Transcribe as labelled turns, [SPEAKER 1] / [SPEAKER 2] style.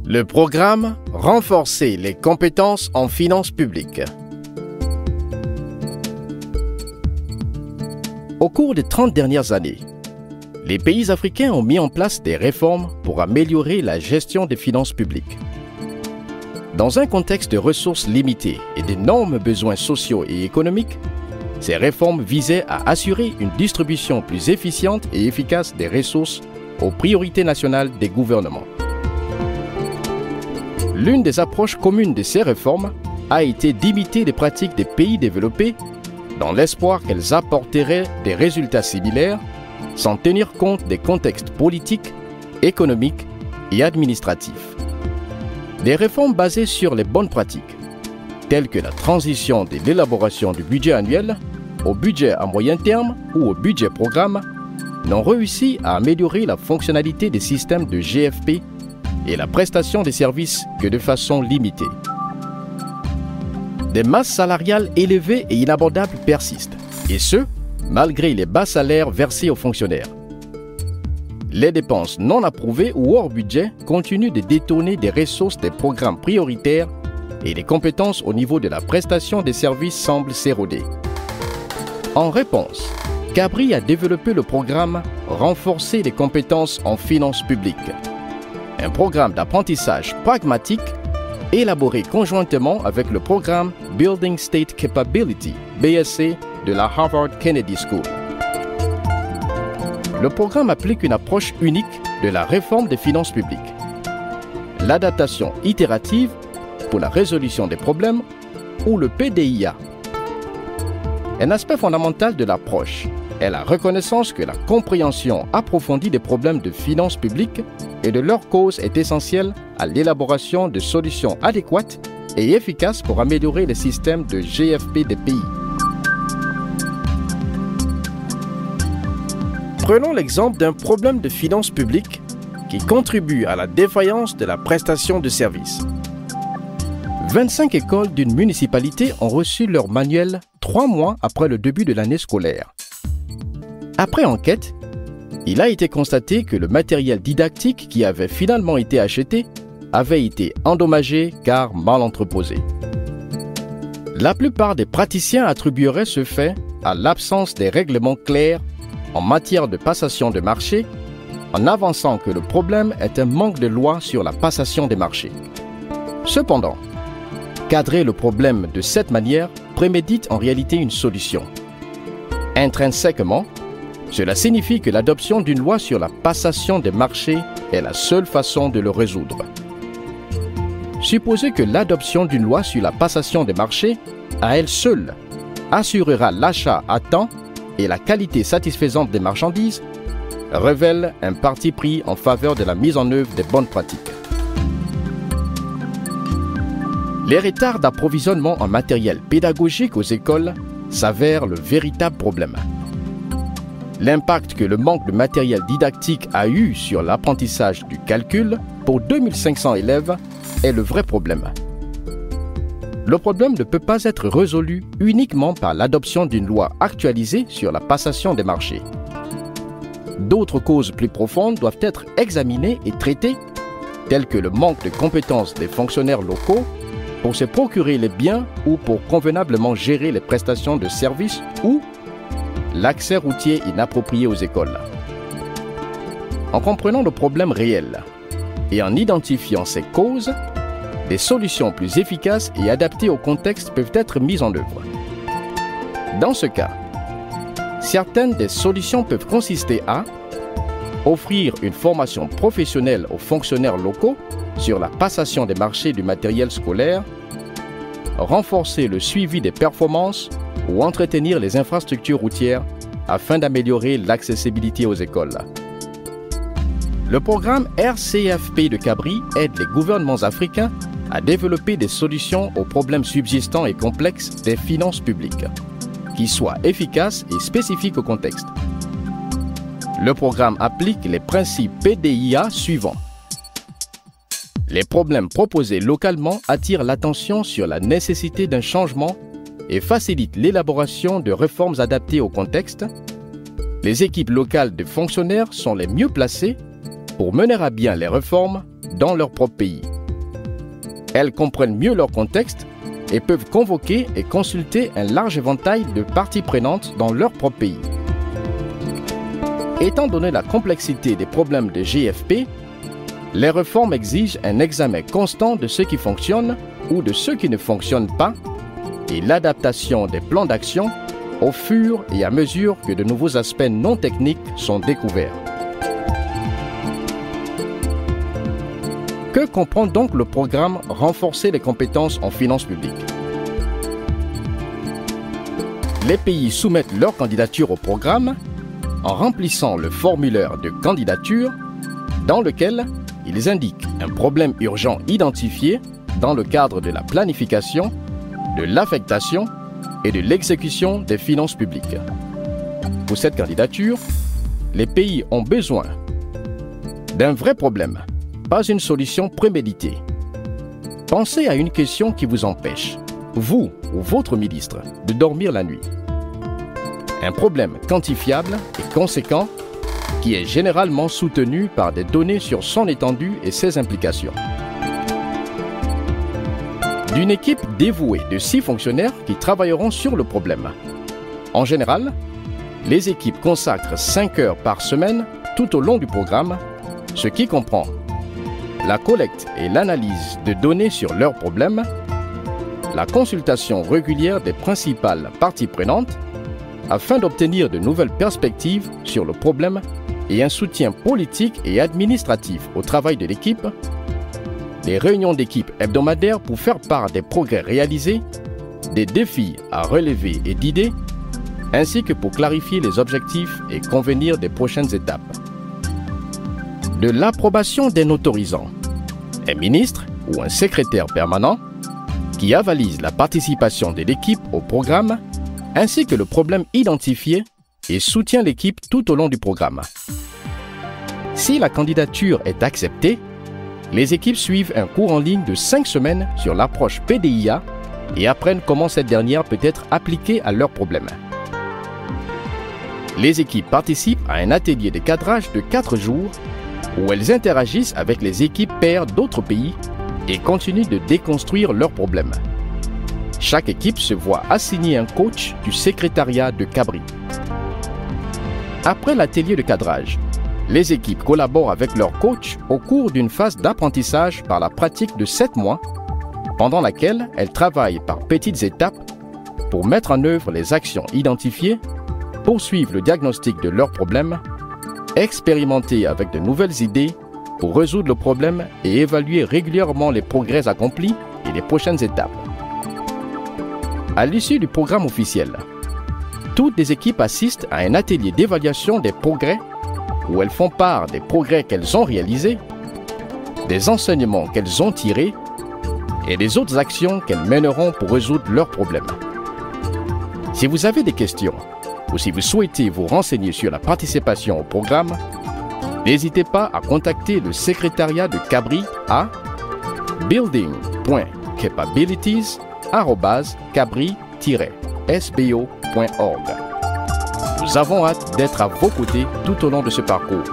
[SPEAKER 1] Le programme « Renforcer les compétences en finances publiques ». Au cours des 30 dernières années, les pays africains ont mis en place des réformes pour améliorer la gestion des finances publiques. Dans un contexte de ressources limitées et d'énormes besoins sociaux et économiques, ces réformes visaient à assurer une distribution plus efficiente et efficace des ressources aux priorités nationales des gouvernements. L'une des approches communes de ces réformes a été d'imiter les pratiques des pays développés dans l'espoir qu'elles apporteraient des résultats similaires sans tenir compte des contextes politiques, économiques et administratifs. Des réformes basées sur les bonnes pratiques, telles que la transition de l'élaboration du budget annuel au budget à moyen terme ou au budget programme, n'ont réussi à améliorer la fonctionnalité des systèmes de GFP et la prestation des services que de façon limitée. Des masses salariales élevées et inabordables persistent, et ce, malgré les bas salaires versés aux fonctionnaires. Les dépenses non approuvées ou hors budget continuent de détourner des ressources des programmes prioritaires et les compétences au niveau de la prestation des services semblent s'éroder. En réponse, Cabri a développé le programme « Renforcer les compétences en finances publiques », un programme d'apprentissage pragmatique élaboré conjointement avec le programme Building State Capability, BSC, de la Harvard Kennedy School. Le programme applique une approche unique de la réforme des finances publiques. L'adaptation itérative pour la résolution des problèmes ou le PDIA. Un aspect fondamental de l'approche est la reconnaissance que la compréhension approfondie des problèmes de finances publiques et de leurs causes est essentielle à l'élaboration de solutions adéquates et efficaces pour améliorer les systèmes de GFP des pays. Prenons l'exemple d'un problème de finances publiques qui contribue à la défaillance de la prestation de services. 25 écoles d'une municipalité ont reçu leur manuel 3 mois après le début de l'année scolaire. Après enquête, il a été constaté que le matériel didactique qui avait finalement été acheté avait été endommagé car mal entreposé. La plupart des praticiens attribueraient ce fait à l'absence des règlements clairs en matière de passation de marché, en avançant que le problème est un manque de loi sur la passation des marchés. Cependant, cadrer le problème de cette manière prémédite en réalité une solution. Intrinsèquement, cela signifie que l'adoption d'une loi sur la passation des marchés est la seule façon de le résoudre. Supposez que l'adoption d'une loi sur la passation des marchés, à elle seule, assurera l'achat à temps et la qualité satisfaisante des marchandises, révèle un parti pris en faveur de la mise en œuvre des bonnes pratiques. Les retards d'approvisionnement en matériel pédagogique aux écoles s'avèrent le véritable problème. L'impact que le manque de matériel didactique a eu sur l'apprentissage du calcul pour 2500 élèves est le vrai problème. Le problème ne peut pas être résolu uniquement par l'adoption d'une loi actualisée sur la passation des marchés. D'autres causes plus profondes doivent être examinées et traitées, telles que le manque de compétences des fonctionnaires locaux pour se procurer les biens ou pour convenablement gérer les prestations de services ou l'accès routier inapproprié aux écoles. En comprenant le problème réel et en identifiant ses causes, des solutions plus efficaces et adaptées au contexte peuvent être mises en œuvre. Dans ce cas, certaines des solutions peuvent consister à offrir une formation professionnelle aux fonctionnaires locaux sur la passation des marchés du matériel scolaire, renforcer le suivi des performances ou entretenir les infrastructures routières afin d'améliorer l'accessibilité aux écoles. Le programme RCFP de Cabri aide les gouvernements africains à développer des solutions aux problèmes subsistants et complexes des finances publiques, qui soient efficaces et spécifiques au contexte. Le programme applique les principes PDIA suivants. Les problèmes proposés localement attirent l'attention sur la nécessité d'un changement et facilitent l'élaboration de réformes adaptées au contexte. Les équipes locales de fonctionnaires sont les mieux placées pour mener à bien les réformes dans leur propre pays. Elles comprennent mieux leur contexte et peuvent convoquer et consulter un large éventail de parties prenantes dans leur propre pays. Étant donné la complexité des problèmes de GFP, les réformes exigent un examen constant de ce qui fonctionne ou de ce qui ne fonctionne pas et l'adaptation des plans d'action au fur et à mesure que de nouveaux aspects non techniques sont découverts. Que comprend donc le programme Renforcer les compétences en finances publiques? Les pays soumettent leur candidature au programme en remplissant le formulaire de candidature dans lequel ils indiquent un problème urgent identifié dans le cadre de la planification, de l'affectation et de l'exécution des finances publiques. Pour cette candidature, les pays ont besoin d'un vrai problème, pas une solution préméditée. Pensez à une question qui vous empêche, vous ou votre ministre, de dormir la nuit. Un problème quantifiable et conséquent qui est généralement soutenu par des données sur son étendue et ses implications. D'une équipe dévouée de 6 fonctionnaires qui travailleront sur le problème. En général, les équipes consacrent 5 heures par semaine tout au long du programme, ce qui comprend la collecte et l'analyse de données sur leurs problèmes, la consultation régulière des principales parties prenantes afin d'obtenir de nouvelles perspectives sur le problème et un soutien politique et administratif au travail de l'équipe, des réunions d'équipe hebdomadaires pour faire part des progrès réalisés, des défis à relever et d'idées, ainsi que pour clarifier les objectifs et convenir des prochaines étapes. De l'approbation d'un autorisant, un ministre ou un secrétaire permanent qui avalise la participation de l'équipe au programme ainsi que le problème identifié et soutient l'équipe tout au long du programme. Si la candidature est acceptée, les équipes suivent un cours en ligne de 5 semaines sur l'approche PDIA et apprennent comment cette dernière peut être appliquée à leurs problèmes. Les équipes participent à un atelier de cadrage de 4 jours où elles interagissent avec les équipes pairs d'autres pays et continuent de déconstruire leurs problèmes. Chaque équipe se voit assigner un coach du secrétariat de Cabri. Après l'atelier de cadrage, les équipes collaborent avec leur coach au cours d'une phase d'apprentissage par la pratique de 7 mois, pendant laquelle elles travaillent par petites étapes pour mettre en œuvre les actions identifiées, poursuivre le diagnostic de leurs problèmes, expérimenter avec de nouvelles idées pour résoudre le problème et évaluer régulièrement les progrès accomplis et les prochaines étapes. À l'issue du programme officiel, toutes les équipes assistent à un atelier d'évaluation des progrès où elles font part des progrès qu'elles ont réalisés, des enseignements qu'elles ont tirés et des autres actions qu'elles mèneront pour résoudre leurs problèmes. Si vous avez des questions ou si vous souhaitez vous renseigner sur la participation au programme, n'hésitez pas à contacter le secrétariat de Cabri à building.capabilities@cabri-sbo.org. Nous avons hâte d'être à vos côtés tout au long de ce parcours.